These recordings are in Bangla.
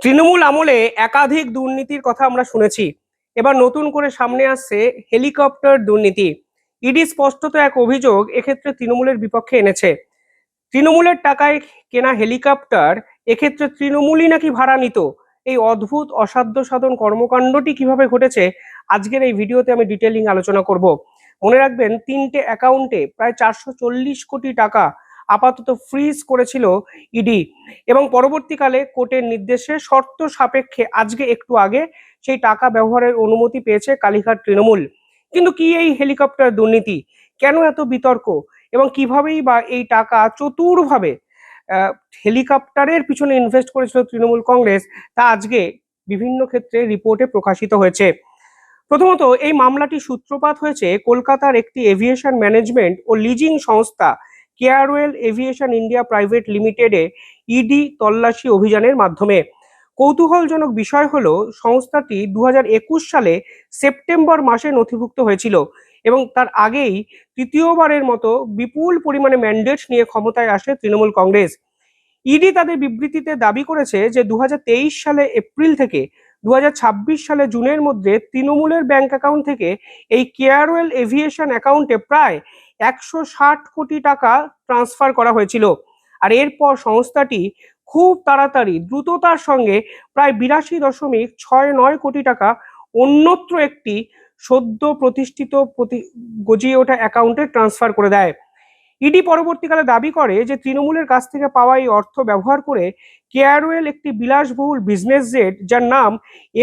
তৃণমূল আমলে একাধিক দুর্নীতির কথা আমরা শুনেছি। এবার নতুন করে সামনে আসছে হেলিকপ্টার দুর্নীতি। ইডি স্পষ্টত এক অভিযোগ এক্ষেত্রে তৃণমূলের বিপক্ষে এনেছে। তৃণমূলের টাকায় কেনা হেলিকপ্টার এক্ষেত্রে তৃণমূলই নাকি ভাড়া নিত। এই অদ্ভুত অসাধ্য সাধন কর্মকাণ্ডটি কিভাবে ঘটেছে আজকের এই ভিডিওতে আমি ডিটেইলিং আলোচনা করব। মনে রাখবেন, তিনটে অ্যাকাউন্টে প্রায় 440 কোটি টাকা আপাতত ফ্রিজ করেছিল ইডি, এবং পরবর্তীকালে কোর্টের নির্দেশে শর্ত সাপেক্ষে আজকে একটু আগে সেই টাকা ব্যবহারের অনুমতি পেয়েছে কালীঘাট তৃণমূল। কিন্তু কি এই হেলিকপ্টার দুর্নীতি, কেন এত বিতর্ক, এবং কিভাবেই বা এই টাকা চতুরভাবে আহ, হেলিকপ্টারের পিছনে ইনভেস্ট করেছিল তৃণমূল কংগ্রেস, তা আজকে বিভিন্ন ক্ষেত্রে রিপোর্টে প্রকাশিত হয়েছে। প্রথমত, এই মামলাটি সূত্রপাত হয়েছে কলকাতার একটি এভিয়েশন ম্যানেজমেন্ট ও লিজিং সংস্থা কেয়ারওয়েল এভিয়েশন ইন্ডিয়া প্রাইভেট লিমিটেডে ইডি তল্লাশি অভিযানের মাধ্যমে। কৌতূহলজনক বিষয় হলো, সংস্থাটি 2021 সালে সেপ্টেম্বর মাসে নথিভুক্ত হয়েছিল, এবং তার আগেই তৃতীয়বারের মতো বিপুল পরিমাণে ম্যান্ডেট নিয়ে ক্ষমতায় আসে তৃণমূল কংগ্রেস। ইডি তাদের বিবৃতিতে দাবি করেছে যে 2023 সালে এপ্রিল থেকে 2026 সালে জুনের মধ্যে তৃণমূলের ব্যাংক অ্যাকাউন্ট থেকে এই কেয়ারওয়েল এভিয়েশন অ্যাকাউন্টে প্রায় 160 কোটি টাকা ট্রান্সফার করা হয়েছিল। আর এরপর সংস্থাটি খুব তাড়াতাড়ি দ্রুততার সঙ্গে প্রায় 82.69 কোটি টাকা অন্যত্র একটি সদ্য প্রতিষ্ঠিত গজিয়ে ওঠা অ্যাকাউন্টে ট্রান্সফার করে দেয়। ইডি পরবর্তীকালে দাবি করে যে তৃণমূলের কাছ থেকে পাওয়া এই অর্থ ব্যবহার করে কেয়ারওয়েল একটি বিলাসবহুল বিজনেস জেট, যার নাম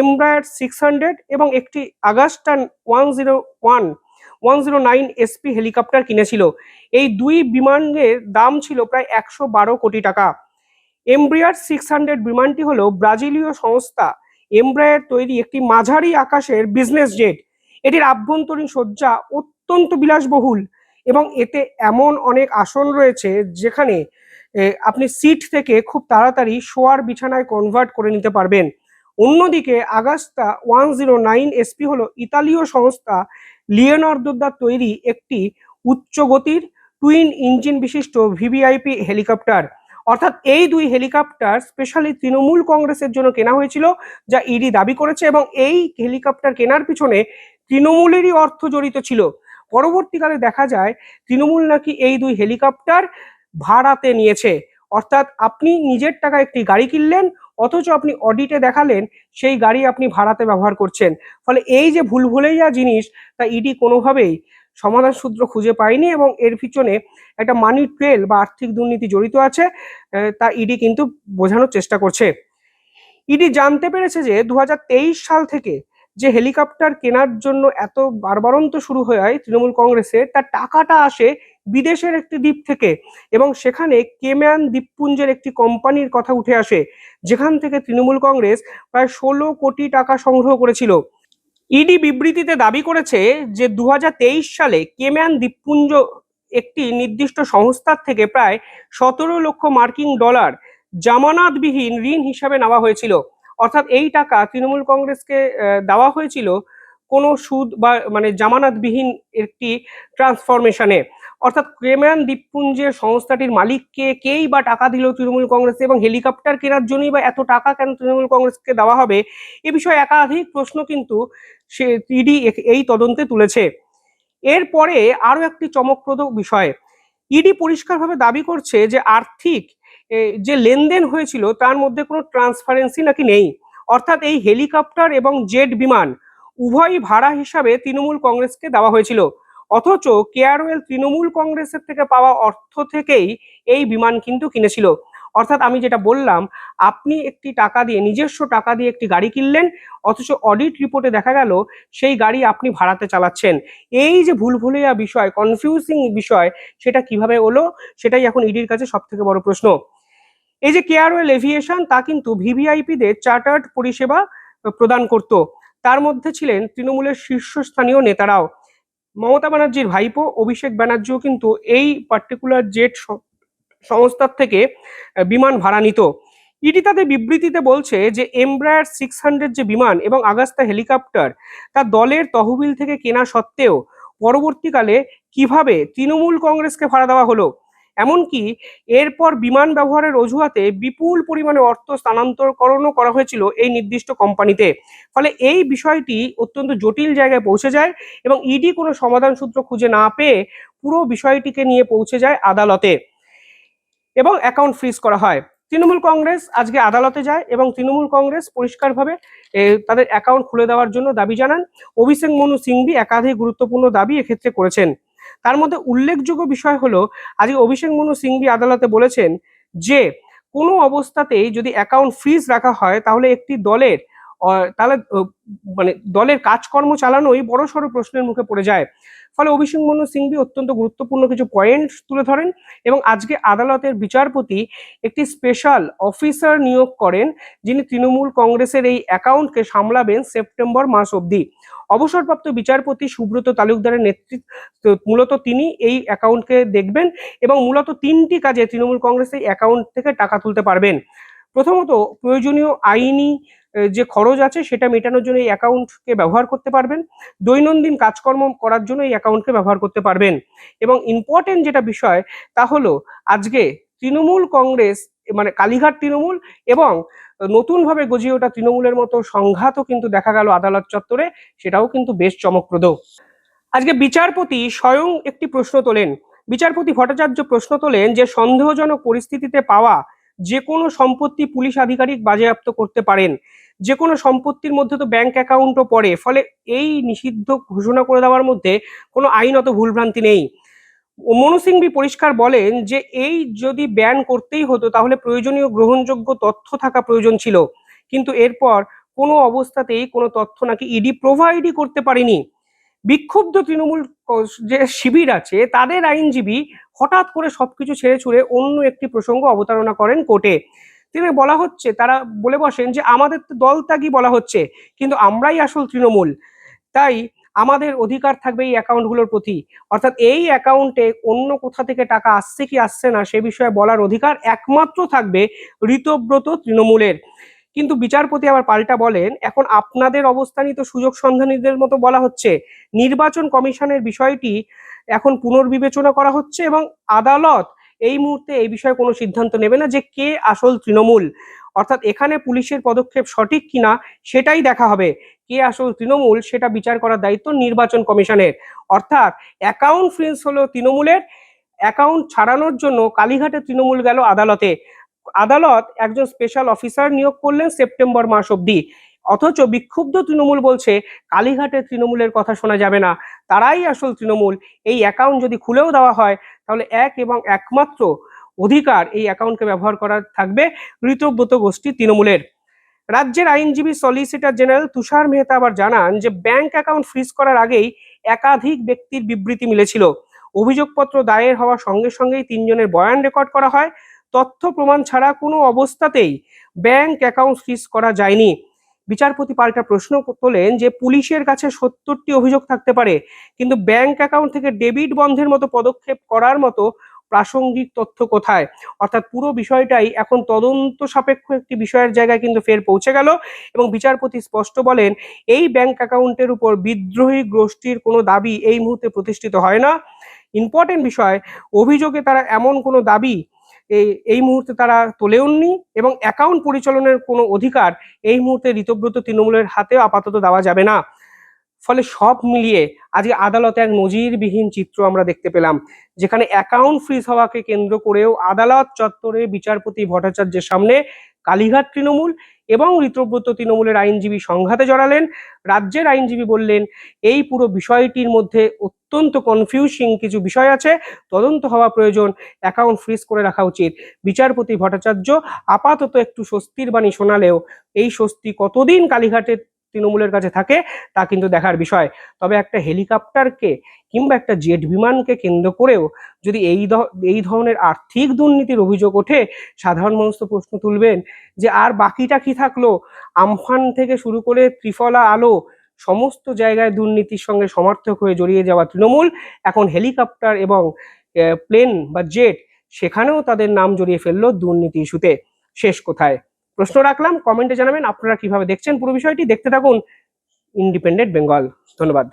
এমব্রায়ার 600, এবং একটি আগাস্টান 109 এসপি হেলিকপ্টার কিনেছিল। এই দুই বিমানের দাম ছিল প্রায় 112 কোটি টাকা। এমব্রায়ার 600 বিমানটি হলো ব্রাজিলীয় সংস্থা এমব্রায়ার তৈরি একটি মাঝারি আকাশের বিজনেস জেট। এটির আভ্যন্তরীণ সজ্জা অত্যন্ত বিলাসবহুল, এবং এতে এমন অনেক আসন রয়েছে যেখানে আপনি সিট থেকে খুব তাড়াতাড়ি শোয়ার বিছানায় কনভার্ট করে নিতে পারবেন। অন্যদিকে আগাস্তা 109 এসপি হলো ইতালীয় সংস্থা লিওনার্দোর তৈরি একটি উচ্চ গতির টুইন ইঞ্জিন বিশিষ্ট ভিভিআইপি হেলিকপ্টার। অর্থাৎ এই দুই হেলিকপ্টার স্পেশালি তৃণমূল কংগ্রেসের জন্য কেনা হয়েছিল, যা ইডি দাবি করেছে, এবং এই হেলিকপ্টার কেনার পিছনে তৃণমূলেরই অর্থ জড়িত ছিল। পরবর্তীকালে দেখা যায় তৃণমূল নাকি এই দুই হেলিকপ্টার ভাড়াতে নিয়েছে। অর্থাৎ আপনি নিজের টাকা একটি গাড়ি কিনলেন, অথচ আপনি অডিটে দেখালেন সেই গাড়ি আপনি ভাড়াতে ব্যবহার করছেন। ফলে এই যে ভুলভুলাইয়া জিনিস, তা ইডি কোনোভাবেই সমাধান সূত্র খুঁজে পায়নি, এবং এর পিছনে একটা মানি ট্রেল বা আর্থিক দুর্নীতি জড়িত আছে, তা ইডি কিন্তু বোঝানোর চেষ্টা করছে। ইডি জানতে পেরেছে যে 2023 সাল থেকে যে হেলিকপ্টার কেনার জন্য এত বারবারন্ত শুরু হয় তৃণমূল কংগ্রেসের, তার টাকাটা আসে বিদেশের একটি দ্বীপ থেকে, এবং সেখানে কেম্যান দ্বীপপুঞ্জের একটি কোম্পানির কথা উঠে আসে, যেখান থেকে তৃণমূল কংগ্রেস প্রায় 16 কোটি টাকা সংগ্রহ করেছিল। ইডি বিবৃতিতে দাবি করেছে যে 2023 সালে কেম্যান দ্বীপপুঞ্জ একটি নির্দিষ্ট সংস্থার থেকে প্রায় 17 লক্ষ মার্কিন ডলার জামানতবিহীন ঋণ হিসাবে নেওয়া হয়েছিল। অর্থাৎ এই টাকা তৃণমূল কংগ্রেসকে দেওয়া হয়েছিল কোনো সুদ বা মানে জামানতবিহীন একটি ট্রান্সফরমেশনে। অর্থাৎ কেম্যান দ্বীপপুঞ্জের সংস্থাটির মালিককে কেই বা টাকা দিল তৃণমূল কংগ্রেসে, এবং হেলিকপ্টার কেনার জন্যই বা এত টাকা কেন তৃণমূল কংগ্রেসকে দেওয়া হবে, এ বিষয়ে একাধিক প্রশ্ন কিন্তু সে ইডি এই তদন্তে তুলেছে। এরপরে আরো একটি চমকপ্রদ বিষয়, ইডি পরিষ্কারভাবে দাবি করছে যে আর্থিক যে লেনদেন হয়েছিল তার মধ্যে কোনো ট্রান্সপারেন্সি নাকি নেই। অর্থাৎ এই হেলিকপ্টার এবং জেট বিমান উভয়ই ভাড়া হিসাবে তৃণমূল কংগ্রেসকে দেওয়া হয়েছিল, অথচ কেয়ারওয়েল তৃণমূল কংগ্রেসের থেকে পাওয়া অর্থ থেকেই এই বিমান কিন্তু কিনেছিল। অর্থাৎ আমি যেটা বললাম, আপনি একটি টাকা দিয়ে, নিজস্ব টাকা দিয়ে একটি গাড়ি কিনলেন, অথচ অডিট রিপোর্টে দেখা গেল সেই গাড়ি আপনি ভাড়াতে চালাচ্ছেন। এই যে ভুলভুলিয়া বিষয়, কনফিউজিং বিষয়, সেটা কিভাবে হলো, সেটাই এখন ইডির কাছে সব থেকে বড় প্রশ্ন। এই যে কেয়ারওয়েল এভিয়েশন, তা কিন্তু ভিভিআইপিদের চার্টার্ড পরিষেবা প্রদান করত। তার মধ্যে ছিলেন তৃণমূলের শীর্ষস্থানীয় নেতারাও। মমতা ব্যানার্জির ভাইপো অভিষেক ব্যানার্জিও কিন্তু এই পার্টিকুলার জেট সংস্থার থেকে বিমান ভাড়া নিত। ইডি তাদের বিবৃতিতে বলছে যে এমব্রায়ার 600 যে বিমান এবং আগাস্তা হেলিকপ্টার তা দলের তহবিল থেকে কেনা সত্ত্বেও পরবর্তীকালে কিভাবে তৃণমূল কংগ্রেসকে ভাড়া দেওয়া হলো। এমনকি এরপর বিমান ব্যবহারের অজুহাতে বিপুল পরিমাণে অর্থ স্থানান্তরকরণও করা হয়েছিল এই নির্দিষ্ট কোম্পানিতে। ফলে এই বিষয়টি অত্যন্ত জটিল জায়গায় পৌঁছে যায় এবং ইডি কোনো সমাধান সূত্র খুঁজে না পেয়ে পুরো বিষয়টিকে নিয়ে পৌঁছে যায় আদালতে এবং অ্যাকাউন্ট ফ্রিজ করা হয়। তৃণমূল কংগ্রেস আজকে আদালতে যায় এবং তৃণমূল কংগ্রেস পরিষ্কারভাবে তাদের অ্যাকাউন্ট খুলে দেওয়ার জন্য দাবি জানান। অভিষেক মনু সিংভি একাধিক গুরুত্বপূর্ণ দাবি এক্ষেত্রে করেছেন। তার মধ্যে উল্লেখযোগ্য বিষয় হলো আজকে অভিষেক মনু সিংভি আদালতে বলেছেন যে কোনো অবস্থাতেই যদি অ্যাকাউন্ট ফ্রিজ রাখা হয় তাহলে একটি দলের তাহলে মানে দলের কাজকর্ম চালানোই বড়সড় প্রশ্নের মুখে পড়ে যায়। ফলে অভিষেক মনু সিংভি অত্যন্ত গুরুত্বপূর্ণ কিছু পয়েন্ট তুলে ধরেন এবং আজকে আদালতের বিচারপতি একটি স্পেশাল অফিসার নিয়োগ করেন যিনি তৃণমূল কংগ্রেসের এই অ্যাকাউন্টকে সামলাবেন সেপ্টেম্বর মাস অবধি। অবসরপ্রাপ্ত বিচারপতি সুব্রত তালুকদারের নেতৃত্ব মূলত তিনি এই অ্যাকাউন্টকে দেখবেন এবং মূলত তিনটি কাজে তৃণমূল কংগ্রেস এই অ্যাকাউন্ট থেকে টাকা তুলতে পারবেন। প্রথমত প্রয়োজনীয় আইনি যে খরচ আছে সেটা মেটানোর জন্য এই অ্যাকাউন্টকে ব্যবহার করতে পারবেন। দৈনন্দিন কাজকর্ম করার জন্য এই অ্যাকাউন্টকে ব্যবহার করতে পারবেন এবং ইম্পর্টেন্ট যেটা বিষয় তা হলো আজকে তৃণমূল কংগ্রেস মানে কালীঘাট তৃণমূল এবং নতুনভাবে গজিয়ে ওঠা তৃণমূলের মতো সংঘাতও কিন্তু দেখা গেল আদালত চত্বরে, সেটাও কিন্তু বেশ চমকপ্রদ। আজকে বিচারপতি স্বয়ং একটি প্রশ্ন তোলেন। বিচারপতি ভট্টাচার্য প্রশ্ন তোলেন যে সন্দেহজনক পরিস্থিতিতে পাওয়া যে কোনো সম্পত্তি পুলিশ আধিকারিক বাজেয়াপ্ত করতে পারেন। যে কোনো সম্পত্তির মধ্যে তো ব্যাংক অ্যাকাউন্টও পড়ে, ফলে এই নিষিদ্ধ ঘোষণা করে দেওয়ার মধ্যে কোনো আইনত ভুলভ্রান্তি নেই। মনু সিংভি পরিষ্কার বলেন যে এই যদি ব্যান করতেই হতো তাহলে প্রয়োজনীয় গ্রহণযোগ্য তথ্য থাকা প্রয়োজন ছিল, কিন্তু এরপর কোনো অবস্থাতেই কোনো তথ্য নাকি ইডি প্রোভাইডই করতে পারেনি। বিক্ষুব্ধ তৃণমূল যে শিবির আছে তাদের আইনজীবী হঠাৎ করে সবকিছু ছেড়ে ছুড়ে অন্য একটি প্রসঙ্গ অবতারণা করেন কোর্টে। তিনি বলা হচ্ছে, তারা বলে বসেন যে আমাদের তো দলত্যাগী বলা হচ্ছে, কিন্তু আমরাই আসল তৃণমূল, তাই আমাদের অধিকার থাকবে এই অ্যাকাউন্টগুলোর প্রতি। অর্থাৎ এই অ্যাকাউন্টে অন্য কোথা থেকে টাকা আসছে কি আসছে না সে বিষয়ে বলার অধিকার একমাত্র থাকবে ঋতব্রত তৃণমূলের। কিন্তু বিচারপতি আবার পাল্টা বলেন, এখন আপনাদের অবস্থানই তো সুযোগ সন্ধানীদের মতো বলা হচ্ছে। নির্বাচন কমিশনের বিষয়টি এখন পুনর্বিবেচনা করা হচ্ছে এবং আদালত এই মুহূর্তে এই বিষয়ে কোনো সিদ্ধান্ত নেবে না যে কে আসল তৃণমূল। অর্থাৎ এখানে পুলিশের পদক্ষেপ সঠিক কিনা সেটাই দেখা হবে। কে আসল তৃণমূল সেটা বিচার করার দায়িত্ব নির্বাচন কমিশনের। অর্থাৎ অ্যাকাউন্ট ফ্রিজ হলো তৃণমূলের, অ্যাকাউন্ট ছাড়ানোর জন্য কালীঘাটে তৃণমূল গেল আদালতে। আদালত একজন স্পেশাল অফিসার নিয়োগ করলেন সেপ্টেম্বর মাস অবধি, অথচ বিক্ষুব্ধ তৃণমূল বলছে কালীঘাটের তৃণমূলের কথা শোনা যাবে না, তারাই আসল তৃণমূল। এই অ্যাকাউন্ট যদি খুলেও দেওয়া হয় তাহলে এক এবং একমাত্র অধিকার এই অ্যাকাউন্টকে ব্যবহার করা থাকবে ঋতব্রত গোষ্ঠী তৃণমূলের। রাজ্যের আইনজীবী সলিসিটর জেনারেল তুষার মেহতা আবার জানান যে ব্যাংক অ্যাকাউন্ট ফ্রিজ করার আগেই একাধিক ব্যক্তির বিবৃতি মিলেছিল। অভিযোগপত্র দায়ের হওয়ার সঙ্গে সঙ্গেই তিনজনের বয়ান রেকর্ড করা হয়। তথ্য প্রমাণ ছাড়া কোনো অবস্থাতেই ব্যাংক অ্যাকাউন্ট ফ্রিজ করা যায়নি। বিচারপতি পাল্টা প্রশ্ন তোলেন যে পুলিশের কাছে ৭০টি অভিযোগ থাকতে পারে, কিন্তু ব্যাংক অ্যাকাউন্ট থেকে ডেবিট বন্ধের মতো পদক্ষেপ করার মতো প্রাসঙ্গিক তথ্য কোথায়? অর্থাৎ পুরো বিষয়টাই এখন তদন্ত সাপেক্ষ একটি বিষয়ের জায়গায় কিন্তু ফের পৌঁছে গেল এবং বিচারপতি স্পষ্ট বলেন এই ব্যাংক অ্যাকাউন্টের উপর বিদ্রোহী গোষ্ঠীর কোনো দাবি এই মুহূর্তে প্রতিষ্ঠিত হয় না। ইম্পর্টেন্ট বিষয়, অভিযোগে তারা এমন কোনো দাবি এই মুহূর্তে তারা তোলেননি এবং অ্যাকাউন্ট পরিচালনের কোনো অধিকার এই মুহূর্তে ঋতব্রত তৃণমূলের হাতেও আপাতত দেওয়া যাবে না। ফলে সব মিলিয়ে আজকে আদালতে এক নজিরবিহীন চিত্র আমরা দেখতে পেলাম, যেখানে অ্যাকাউন্ট ফ্রিজ হওয়াকে কেন্দ্র করেও আদালত চত্বরে বিচারপতি ভট্টাচার্যের সামনে কালীঘাট তৃণমূল এবং ঋতব্রত তৃণমূলের আইনজীবী সংঘাতে জড়ালেন। রাজ্যের আইনজীবী বললেন এই পুরো বিষয়টির মধ্যে অত্যন্ত কনফিউজিং কিছু বিষয় আছে, তদন্ত হওয়া প্রয়োজন, অ্যাকাউন্ট ফ্রিজ করে রাখা উচিত। বিচারপতি ভট্টাচার্য আপাতত একটু স্বস্তির বাণী শোনালেও এই স্বস্তি কতদিন কালীঘাটের তৃণমূলের কাছে থাকে তা কিন্তু দেখার বিষয়। তবে একটা হেলিকপ্টারকে কিংবা একটা জেট বিমানকে কেন্দ্র করেও যদি এই ধরনের আর্থিক দুর্নীতির অভিযোগ ওঠে, সাধারণ মানুষ তো প্রশ্ন তুলবেন যে আর বাকিটা কি থাকলো? আমফান থেকে শুরু করে ত্রিফলা আলো সমস্ত জায়গায় দুর্নীতির সঙ্গে সমর্থক হয়ে জড়িয়ে যাওয়া তৃণমূল এখন হেলিকপ্টার এবং প্লেন বা জেট সেখানেও তাদের নাম জড়িয়ে ফেললো দুর্নীতি ইস্যুতে। শেষ কোথায়? প্রশ্ন রাখলাম, কমেন্টে জানাবেন আপনারা কিভাবে দেখছেন পুরো বিষয়টি। দেখতে থাকুন ইন্ডিপেন্ডেন্ট বেঙ্গল। ধন্যবাদ।